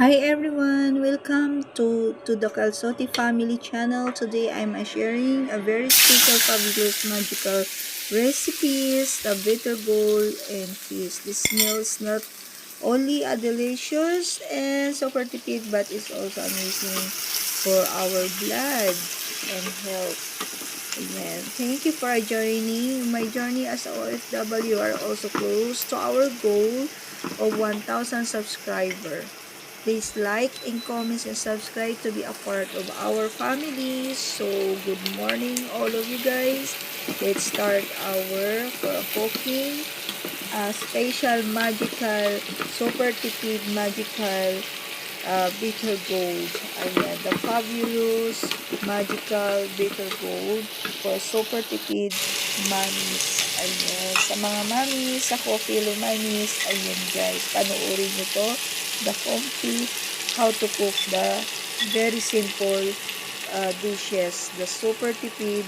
Hi everyone, welcome to the Calzotti family channel. Today I'm sharing a very special, fabulous, magical recipes, the bitter gold and fish. This meal is not only a delicious and super tipid, but it's also amazing for our blood and health. Ayan. Thank you for joining my journey as a OFW. Are also close to our goal of 1,000 subscribers. Please like and comment and subscribe to be a part of our family. So, good morning all of you guys. Let's start our cooking. Special magical, super tipid magical bitter gold. Ayan, the fabulous magical bitter gold for super tipid mamis. Ayan, sa mga mamis, sa coffee mamis, ayan guys, panoorin nyo to, the complete how to cook the very simple dishes, the super tipid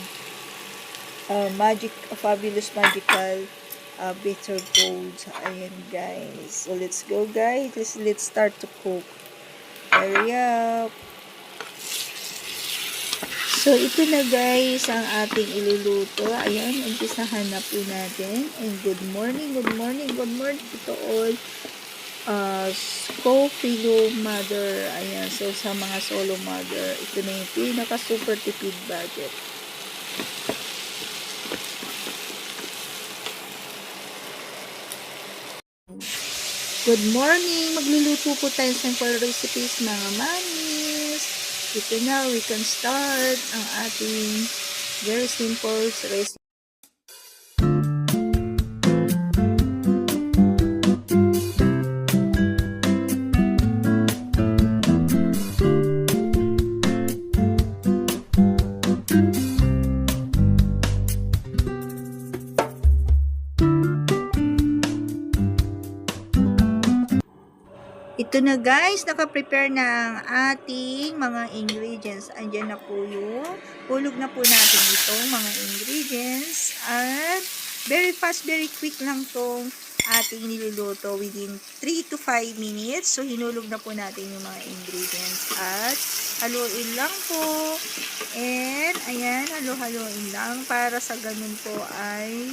fabulous magical bitter gold. Ayan guys, so let's go guys, let's start to cook. Hurry up! So, ito na guys ang ating iluluto. Ayan, umpisahan na po natin. And good morning, good morning, good morning to all co-fellow mother. Ayan, so sa mga solo mother, ito na yung pinaka-super tipid budget. Good morning! Magluluto po tayo sa simple recipes mga mamis. Ito na, we can start ang ating very simple recipe. Ito na guys, naka-prepare na ang ating mga ingredients. Andiyan na po yung hulog na po natin itong mga ingredients. At very fast, very quick lang tong ating niluluto within 3 to 5 minutes. So, hinulog na po natin yung mga ingredients. At haluin lang po. And, ayan, halo-haloin lang para sa ganun po ay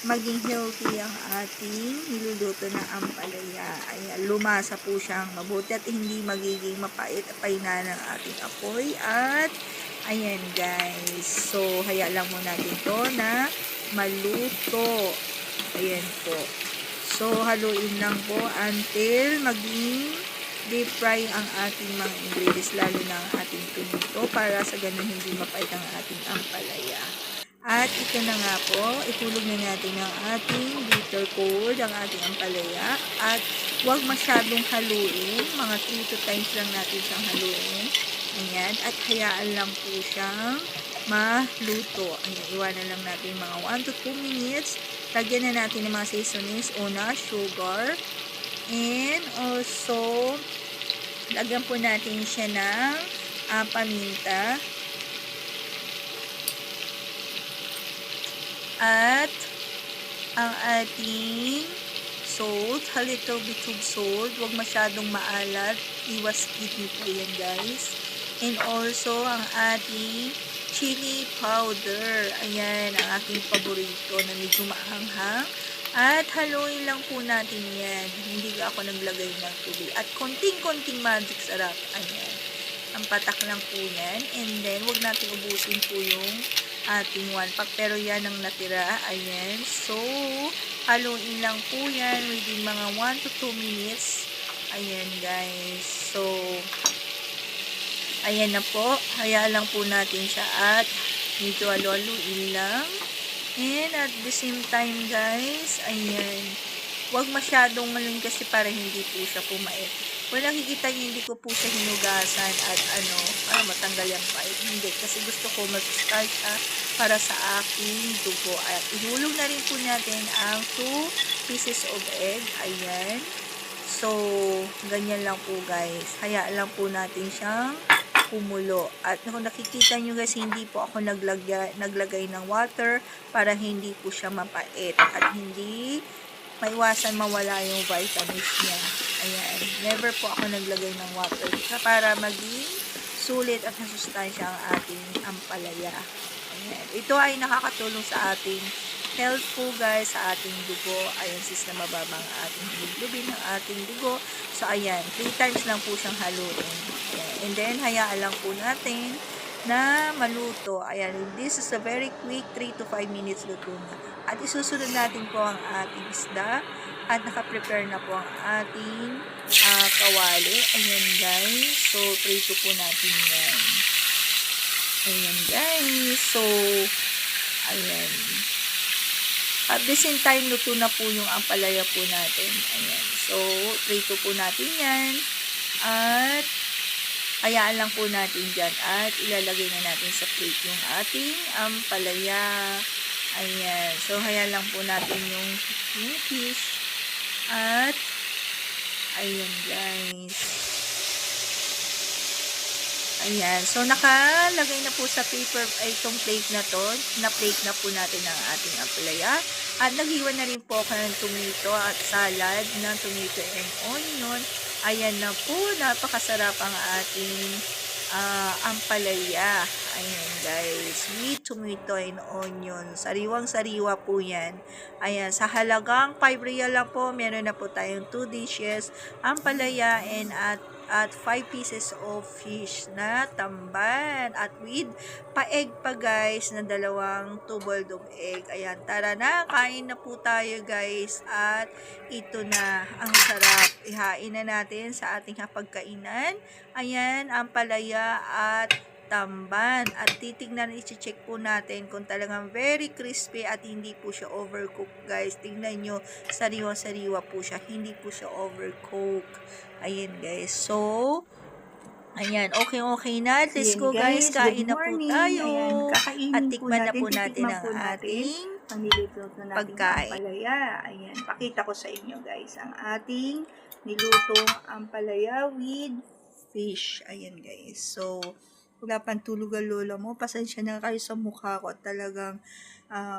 maging healthy ang ating niluluto na ampalaya. Ayan, lumasa po siyang mabuti at hindi magiging mapait-apay na ng ating apoy. At, ayan guys, so, haya lang mo natin to na maluto. Ayan po. So, haluin lang po until maging deep fry ang ating mga ingredients, lalo na ang ating pinito, para sa ganun hindi mapait ang ating ampalaya. At ito na nga po, itulog na natin ang ating bitter gold, ang ating ampalaya. At huwag masyadong haluin, mga 3 to times lang natin siyang haluin. Ayan, at hayaan lang po siyang maluto. Ayan, iwanan lang natin mga 1 to 2 minutes. Lagyan na natin ng mga seasonings, una, sugar. And also, lagyan po natin siya ng paminta. At ang ating salt, a little bit of salt, huwag masyadong maalat, iwas kidney po yan guys. And also ang ating chili powder, ayan ang aking paborito na medyo maanghang. At haluin lang po natin yan, hindi ako naglagay ng tubig. At konting-konting magic sarap, ayan. Ang patak lang po yan. And then, huwag natin ubusin po yung ating 1 pack. Pero yan ang natira. Ayan. So, haluin lang po yan within mga 1 to 2 minutes. Ayan, guys. So, ayan na po. Hayaan lang po natin siya at medyo haluin lang. And at the same time, guys, ayan. Huwag masyadong malun kasi para hindi po siya pumait. Kung nakikita niyo, hindi ko po siya hinugasan at para matanggal yung pait. Hindi, kasi gusto ko mag-start para sa aking dugo. At ihulog na rin po natin ang 2 pieces of egg. Ayan. So, ganyan lang po guys. Hayaan lang po natin siyang kumulo. At kung nakikita nyo guys, hindi po ako naglagay ng water para hindi po siya mapait at hindi maiwasan mawala yung vitamins niya. Ayan, never po ako naglagay ng water para maging sulit at masustansya ang ating ampalaya. Ayan. Ito ay nakakatulong sa ating health po guys, sa ating dugo. Ayan, sis na mababa ang ating hemoglobin, ng ating dugo. So, ayan, 3 times lang po siyang haluin. Ayan. And then, hayaan lang po natin na maluto. Ayan, this is a very quick 3 to 5 minutes luto na. At isusunod natin po ang ating isda. At naka-prepare na po ang ating kawali. Ayan guys. So, prito po natin yan. Ayan guys. So, ayan. At the same time, luto na po yung ampalaya po natin. Ayan. So, prito po natin yan. At, hayaan lang po natin dyan. At, ilalagay na natin sa plate yung ating ampalaya. Ayan. So, hayaan lang po natin yung fish. At, ayan guys. Ayan. So, nakalagay na po sa paper itong plate na to. Na-plate na po natin ang ating ampalaya. At naghiwa na rin po ako ng tomato at salad ng tomato and onion. Ayan na po. Napakasarap ang ating ampalaya. Ayan guys, with tomato and onion. Sariwang-sariwa po yan. Ayan, sa halagang 5 real lang po, meron na po tayong 2 dishes, ampalaya and at 5 pieces of fish na tamban. At with pa-egg pa guys, na 2 two-boiled egg. Ayan, tara na, kain na po tayo guys. At ito na, ang sarap. Ihain na natin sa ating hapagkainan. Ayan, ampalaya at tamban. At titignan, i-check po natin kung talagang very crispy at hindi po siya overcooked guys. Tingnan nyo, sariwa-sariwa po siya. Hindi po siya overcooked. Ayan guys. So, ayan, okay na. Let's go guys, kain na po tayo. Ayan, at tikman na po natin ang ating pagkain. Ampalaya. Ayan, pakita ko sa inyo guys ang ating nilutong ampalaya with fish. Ayan guys. So, wala pang tulog ang lola mo. Pasensya na kayo sa mukha ko. Talagang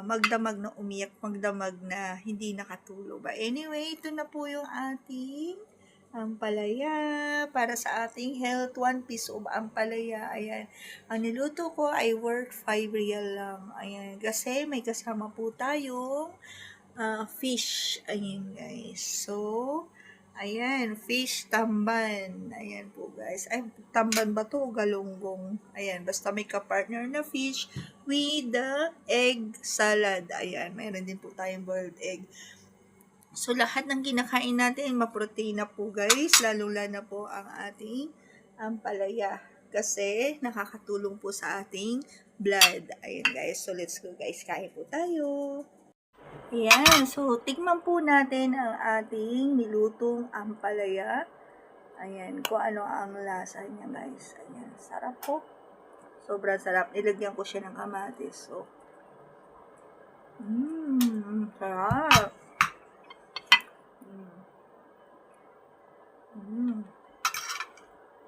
magdamag na umiyak, magdamag na hindi nakatulog. But anyway, ito na po yung ating ampalaya para sa ating health. 1 piece of ampalaya. Ayan. Ang niluto ko ay worth 5 real lang. Ayan. Kasi may kasama po tayong fish. Ayan guys. So, ayan, fish tamban. Ayan po guys. Ay, tamban ba to o galunggong? Ayan, basta may ka-partner na fish with the egg salad. Ayan, mayroon din po tayong boiled egg. So, lahat ng kinakain natin, ma-protein na po guys. Lalo-lalo na po ang ating ampalaya. Kasi, nakakatulong po sa ating blood. Ayan guys. So, let's go guys. Kain po tayo. Ayan. So, tikman po natin ang ating nilutong ampalaya. Ayan. Kung ano ang lasa niya guys. Ayan. Sarap po. Sobrang sarap. Nilagyan ko siya ng kamatis. So, sarap.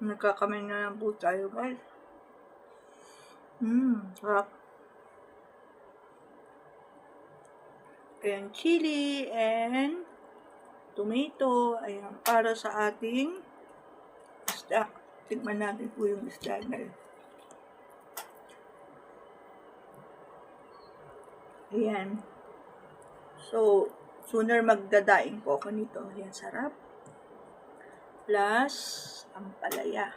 Nagkakamay na lang po tayo guys. Sarap. Ayan, chili and tomato. Ayan, para sa ating isda. Tignan natin po yung isda guys. Ayan. So, sooner magdadaing po ako nito. Ayan, sarap. Plus, ampalaya.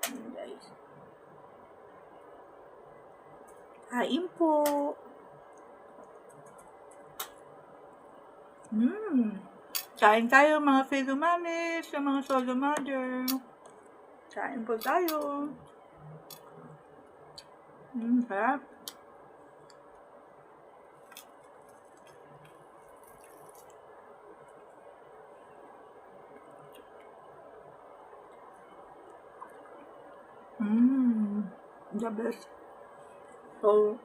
Ayan guys. Kain po. Kain tayo mga fellow mamis, sa mga solo mother. Kain po tayo. Sarap. The best. So,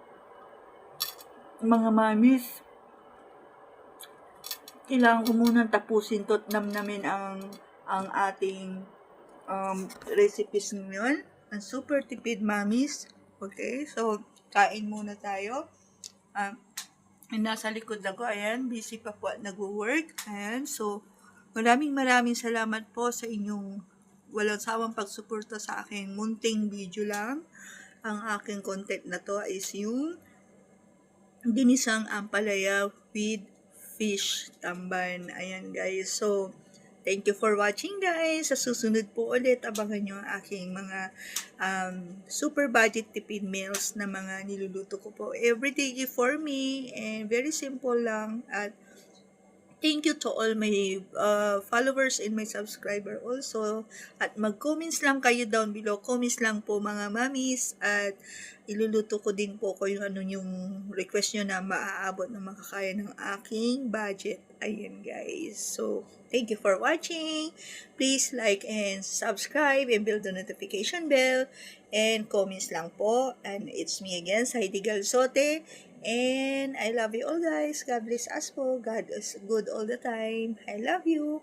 mga mamis, kailangan ko munang tapusin to at namnamin ang ating recipes ngayon. Ang super tipid mamis. Okay, so kain muna tayo. Nasa likod ako, ayan, busy pa po at nag-work. Ayan, so Maraming salamat po sa inyong walang sawang pagsuporta sa akin. Munting video lang. Ang aking content na to is yung ginisang ampalaya with fish tamban. Ayan guys. So, thank you for watching guys. Sa susunod po ulit, abangan nyo ang aking mga super budget tipid meals na mga niluluto ko po everyday for me. And very simple lang. At thank you to all my followers and my subscriber also. At mag-comments lang kayo down below. Comments lang po mga mamis. At iluluto ko din po ko yung ano yung request nyo na maaabot na makakaya ng aking budget. Ayan guys. So, thank you for watching. Please like and subscribe and build the notification bell. And comments lang po. And it's me again, Heidi Galzote. And I love you all guys. God bless us po. God is good all the time. I love you.